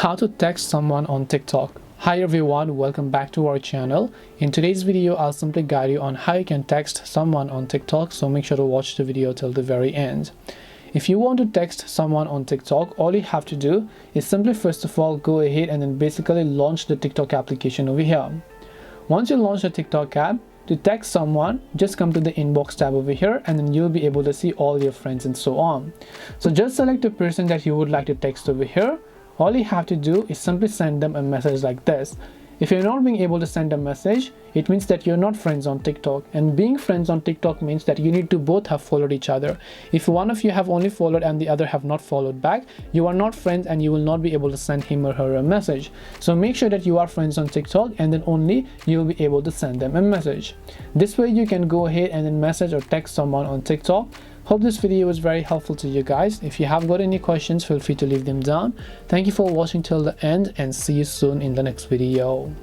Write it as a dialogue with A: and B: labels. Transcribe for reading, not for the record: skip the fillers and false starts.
A: How to text someone on TikTok. Hi everyone, welcome back to our channel. In today's video, I'll simply guide you on how you can text someone on TikTok, so make sure to watch the video till the very end. If you want to text someone on TikTok, all you have to do is simply first of all go ahead and then basically launch the TikTok application over here. Once you launch the TikTok app, to text someone, just come to the inbox tab over here and then you'll be able to see all your friends and so on. So just select the person that you would like to text over here. All you have to do is simply send them a message like this. If you're not being able to send a message, it means that you're not friends on TikTok. And being friends on TikTok means that you need to both have followed each other. If one of you have only followed and the other have not followed back, you are not friends and you will not be able to send him or her a message. So make sure that you are friends on TikTok and then only you will be able to send them a message. This way you can go ahead and then message or text someone on TikTok. Hope this video was very helpful to you guys. If you have got any questions, feel free to leave them down. Thank you for watching till the end and see you soon in the next video.